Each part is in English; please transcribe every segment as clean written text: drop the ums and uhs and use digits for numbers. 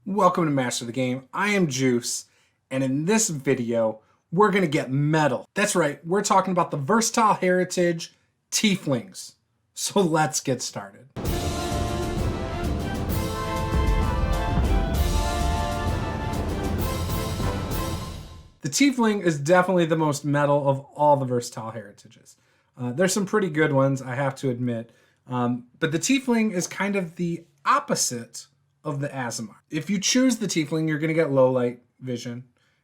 Welcome to Master the Game. I am Juice, and in this video, we're going to get metal. That's right, we're talking about the Versatile Heritage Tieflings. So let's get started. The Tiefling is definitely the most metal of all the Versatile Heritages. There's some pretty good ones, I have to admit, but the Tiefling is kind of the opposite of the Aasimar. If you choose the Tiefling, you're going to get low light vision.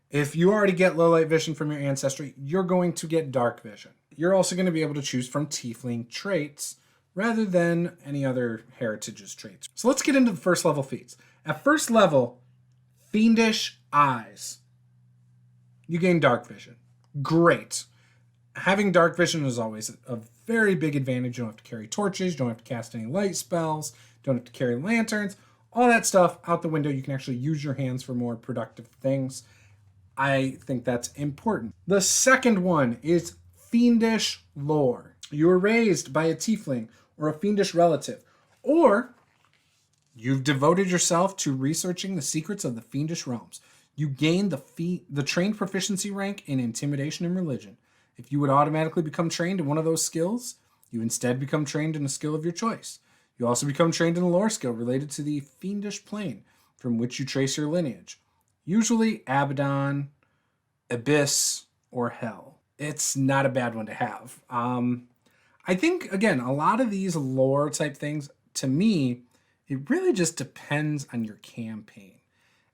If you already get low light vision from your ancestry, you're going to get dark vision. You're also going to be able to choose from Tiefling traits rather than any other heritage's traits. So let's get into the first level feats. At first level, Fiendish Eyes. You gain dark vision. Great. Having dark vision is always a very big advantage. You don't have to carry torches, you don't have to cast any light spells, you don't have to carry lanterns. All that stuff out the window. You can actually use your hands for more productive things. I think that's important. The second one is Fiendish Lore. You were raised by a tiefling or a fiendish relative, or you've devoted yourself to researching the secrets of the fiendish realms. You gain the trained proficiency rank in intimidation and religion. If you would automatically become trained in one of those skills, you instead become trained in a skill of your choice. You also become trained in a lore skill related to the fiendish plane from which you trace your lineage. Usually Abaddon, Abyss, or Hell. It's not a bad one to have. I think, again, a lot of these lore type things, to me, it really just depends on your campaign.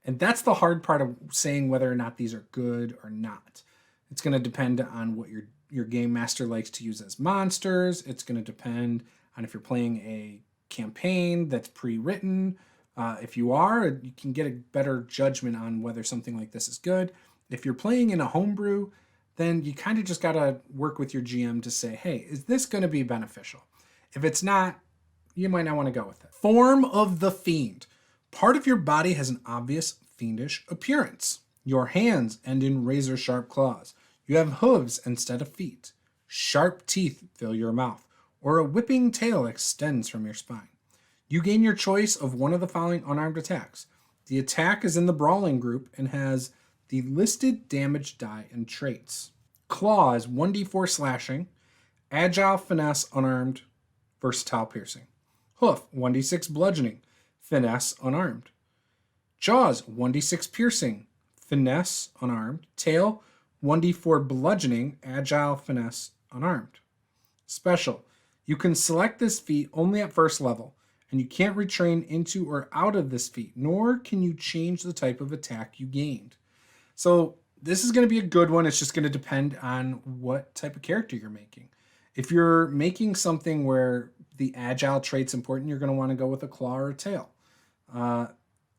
And that's the hard part of saying whether or not these are good or not. It's going to depend on what your game master likes to use as monsters. It's going to depend on if you're playing a campaign that's pre-written. If you are, you can get a better judgment on whether something like this is good. If you're playing in a homebrew, then you kind of just got to work with your GM to say, hey, is this going to be beneficial? If it's not, you might not want to go with it. Form of the Fiend. Part of your body has an obvious fiendish appearance. Your hands end in razor-sharp claws. You have hooves instead of feet. Sharp teeth fill your mouth, or a whipping tail extends from your spine. You gain your choice of one of the following unarmed attacks. The attack is in the brawling group and has the listed damage die and traits. Claw is 1d4 slashing, agile, finesse, unarmed, versatile, piercing. Hoof, 1d6 bludgeoning, finesse, unarmed. Jaws, 1d6 piercing, finesse, unarmed. Tail, 1d4 bludgeoning, agile, finesse, unarmed. Special. You can select this feat only at first level, and you can't retrain into or out of this feat, nor can you change the type of attack you gained. So this is going to be a good one. It's just going to depend on what type of character you're making. If you're making something where the agile trait's important, you're going to want to go with a claw or a tail.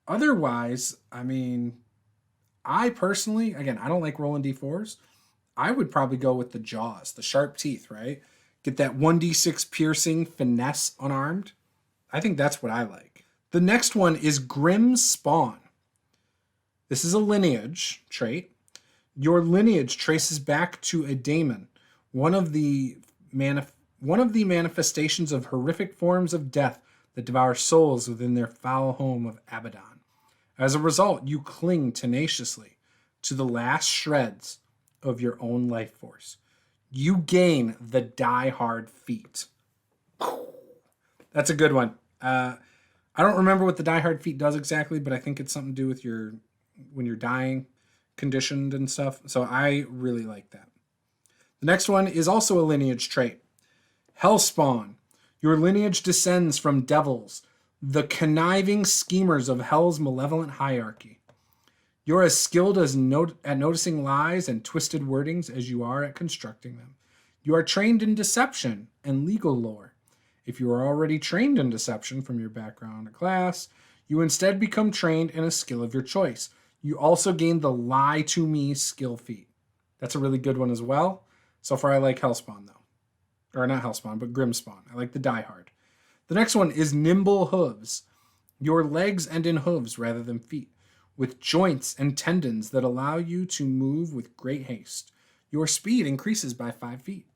Otherwise, I mean, I personally, again, I don't like rolling d4s. I would probably go with the jaws, the sharp teeth, right? Get that 1d6 piercing, finesse, unarmed. I think that's what I like. The next one is Grim Spawn. This is a lineage trait. Your lineage traces back to a daemon, one of the manifestations of horrific forms of death that devour souls within their foul home of Abaddon. As a result, you cling tenaciously to the last shreds of your own life force. You gain the Die Hard feat. That's a good one. I don't remember what the Die Hard feat does exactly, but I think it's something to do with when you're dying, conditioned and stuff. So I really like that. The next one is also a lineage trait. Hellspawn. Your lineage descends from devils, the conniving schemers of hell's malevolent hierarchy. You're as skilled at noticing lies and twisted wordings as you are at constructing them. You are trained in deception and legal lore. If you are already trained in deception from your background or class, you instead become trained in a skill of your choice. You also gain the Lie to Me skill feat. That's a really good one as well. So far I like Hellspawn though. Or not Hellspawn, but Grimspawn. I like the Die Hard. The next one is Nimble Hooves. Your legs end in hooves rather than feet, with joints and tendons that allow you to move with great haste. Your speed increases by 5 feet.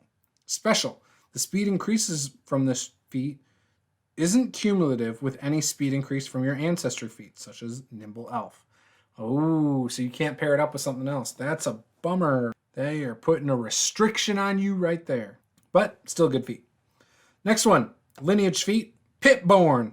Special. The speed increases from this feat isn't cumulative with any speed increase from your ancestry feats, such as Nimble Elf. Oh, so you can't pair it up with something else. That's a bummer. They are putting a restriction on you right there. But still good feat. Next one, lineage feat, Pitborn.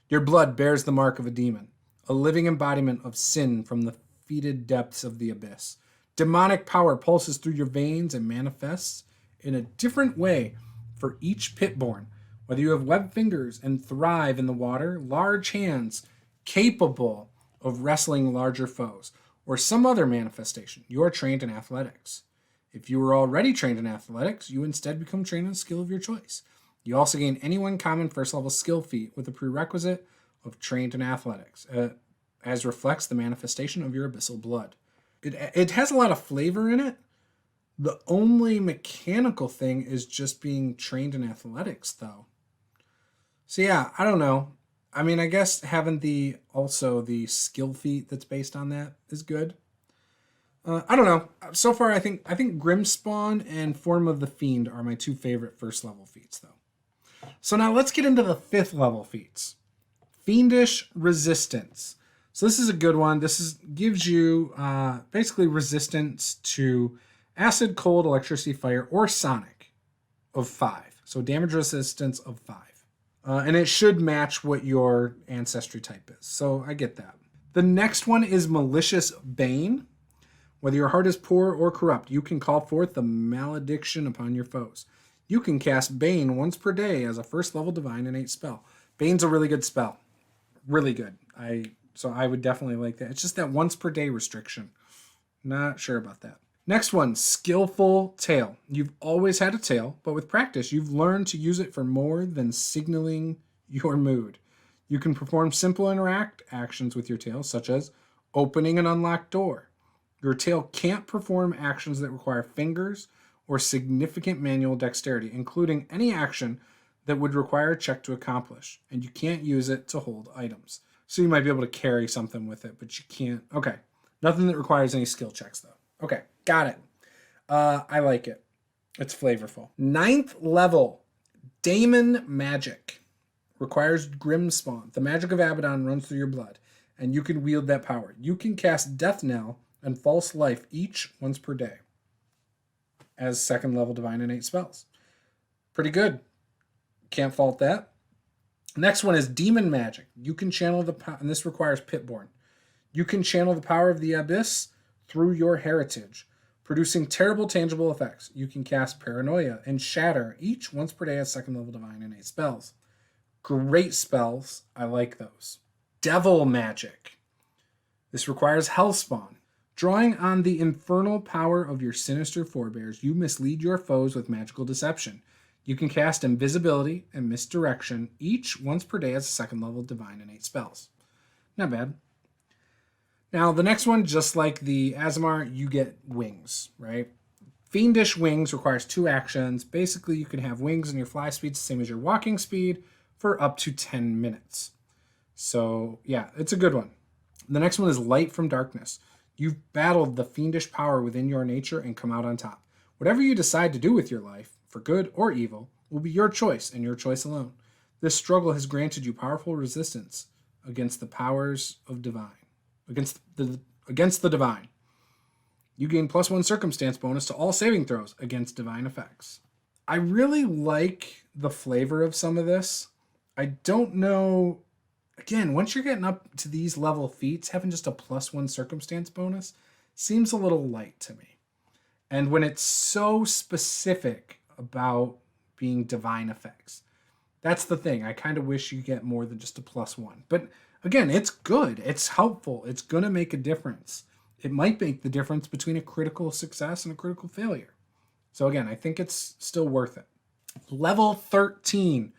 Your blood bears the mark of a demon, a living embodiment of sin from the fetid depths of the abyss. Demonic power pulses through your veins and manifests in a different way for each Pitborn. Whether you have webbed fingers and thrive in the water, large hands capable of wrestling larger foes, or some other manifestation, you are trained in athletics. If you were already trained in athletics, you instead become trained in a skill of your choice. You also gain any one common first level skill feat with the prerequisite of trained in athletics, as reflects the manifestation of your abyssal blood. It has a lot of flavor in it. The only mechanical thing is just being trained in athletics, though. So yeah, I don't know. I mean, I guess having the skill feat that's based on that is good. I don't know. So far, I think Grimspawn and Form of the Fiend are my two favorite first level feats, though. So now let's get into the 5th level feats. Fiendish Resistance. So this is a good one. Gives you basically resistance to acid, cold, electricity, fire, or sonic of 5. So damage resistance of 5. And it should match what your ancestry type is. So I get that. The next one is Malicious Bane. Whether your heart is poor or corrupt, you can call forth the malediction upon your foes. You can cast Bane once per day as a first level divine innate spell. Bane's a really good spell. Really good. So I would definitely like that. It's just that once per day restriction. Not sure about that. Next one, Skillful Tail. You've always had a tail, but with practice, you've learned to use it for more than signaling your mood. You can perform simple interact actions with your tail, such as opening an unlocked door. Your tail can't perform actions that require fingers or significant manual dexterity, including any action that would require a check to accomplish, and you can't use it to hold items. So you might be able to carry something with it, but you can't. Okay. Nothing that requires any skill checks, though. Okay. Got it. I like it. It's flavorful. 9th level, Daemon Magic. Requires Grimspawn. The magic of Abaddon runs through your blood, and you can wield that power. You can cast Death Knell and False Life each once per day as 2nd level divine innate spells. Pretty good. Can't fault that. Next one is Demon Magic. You can channel and this requires Pitborn. You can channel the power of the abyss through your heritage, producing terrible tangible effects. You can cast Paranoia and Shatter each once per day as 2nd level divine innate spells. Great spells. I like those. Devil Magic. This requires Hellspawn. Drawing on the infernal power of your sinister forebears, you mislead your foes with magical deception. You can cast Invisibility and Misdirection each once per day as 2nd level divine innate spells. Not bad. Now, the next one, just like the Aasimar, you get wings, right? Fiendish Wings requires 2 actions. Basically, you can have wings and your fly speed's the same as your walking speed for up to 10 minutes. So, yeah, it's a good one. The next one is Light from Darkness. You've battled the fiendish power within your nature and come out on top. Whatever you decide to do with your life, for good or evil, will be your choice and your choice alone. This struggle has granted you powerful resistance against the powers of divine. Against the divine. You gain +1 circumstance bonus to all saving throws against divine effects. I really like the flavor of some of this. I don't know. Again, once you're getting up to these level feats, having just a +1 circumstance bonus seems a little light to me. And when it's so specific about being divine effects, that's the thing. I kind of wish you get more than just a +1. But again, it's good. It's helpful. It's going to make a difference. It might make the difference between a critical success and a critical failure. So again, I think it's still worth it. Level 13,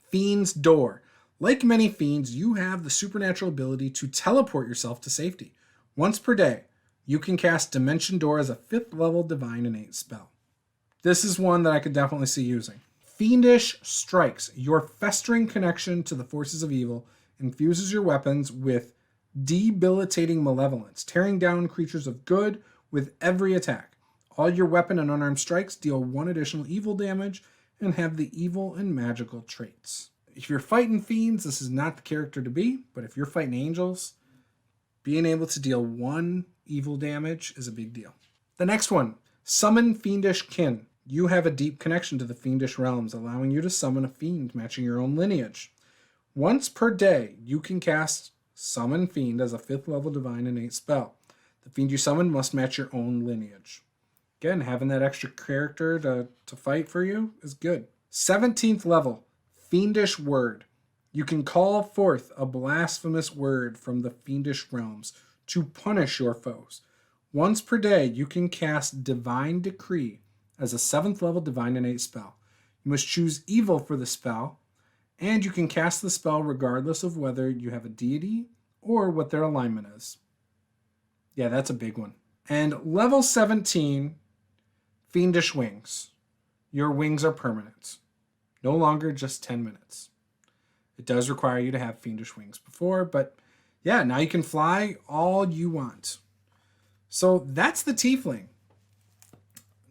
Fiend's Door. Like many fiends, you have the supernatural ability to teleport yourself to safety. Once per day, you can cast Dimension Door as a 5th level divine innate spell. This is one that I could definitely see using. Fiendish Strikes. Your festering connection to the forces of evil infuses your weapons with debilitating malevolence, tearing down creatures of good with every attack. All your weapon and unarmed strikes deal 1 additional evil damage and have the evil and magical traits. If you're fighting fiends, this is not the character to be, but if you're fighting angels, being able to deal 1 evil damage is a big deal. The next one, Summon Fiendish Kin. You have a deep connection to the fiendish realms, allowing you to summon a fiend matching your own lineage. Once per day, you can cast Summon Fiend as a 5th level divine innate spell. The fiend you summon must match your own lineage. Again, having that extra character to fight for you is good. 17th level, Fiendish Word. You can call forth a blasphemous word from the fiendish realms to punish your foes. Once per day, you can cast Divine Decree as a 7th level divine innate spell. You must choose evil for the spell, and you can cast the spell regardless of whether you have a deity or what their alignment is. Yeah, that's a big one. And level 17, Fiendish Wings. Your wings are permanent. No longer just 10 minutes. It does require you to have fiendish wings before, but yeah, now you can fly all you want. So that's the Tiefling.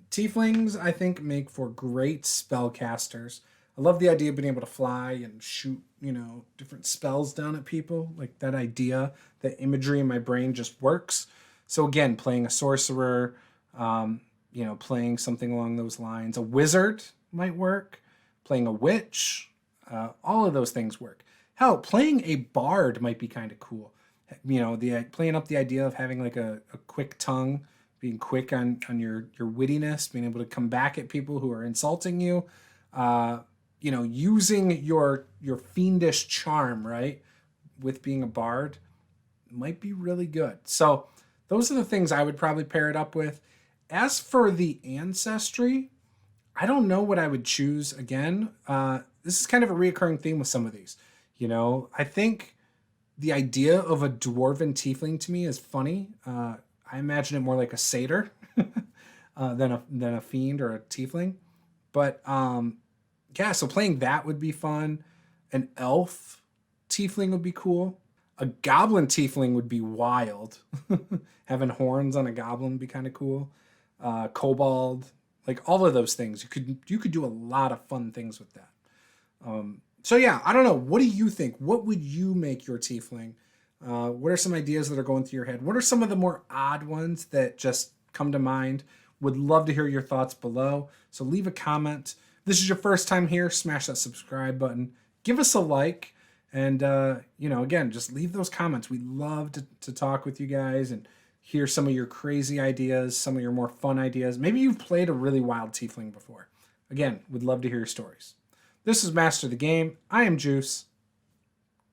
Tieflings, I think, make for great spellcasters. I love the idea of being able to fly and shoot, different spells down at people. Like that idea, the imagery in my brain just works. So again, playing a sorcerer, playing something along those lines. A wizard might work. Playing a witch, all of those things work. Hell, playing a bard might be kind of cool. Playing up the idea of having like a quick tongue, being quick on your wittiness, being able to come back at people who are insulting you. Using your fiendish charm, right, with being a bard might be really good. So those are the things I would probably pair it up with. As for the ancestry, I don't know what I would choose again. This is kind of a reoccurring theme with some of these. I think the idea of a dwarven tiefling to me is funny. I imagine it more like a satyr than a fiend or a tiefling. But so playing that would be fun. An elf tiefling would be cool. A goblin tiefling would be wild. Having horns on a goblin would be kind of cool. Kobold. Like all of those things, you could do a lot of fun things with that. So yeah, I don't know. What do you think? What would you make your tiefling? What are some ideas that are going through your head? What are some of the more odd ones that just come to mind? Would love to hear your thoughts below. So leave a comment. If this is your first time here, smash that subscribe button. Give us a like. And, again, just leave those comments. We love to talk with you guys and hear some of your crazy ideas, some of your more fun ideas. Maybe you've played a really wild tiefling before. Again, would love to hear your stories. This is Master the Game. I am Juice.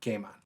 Game on.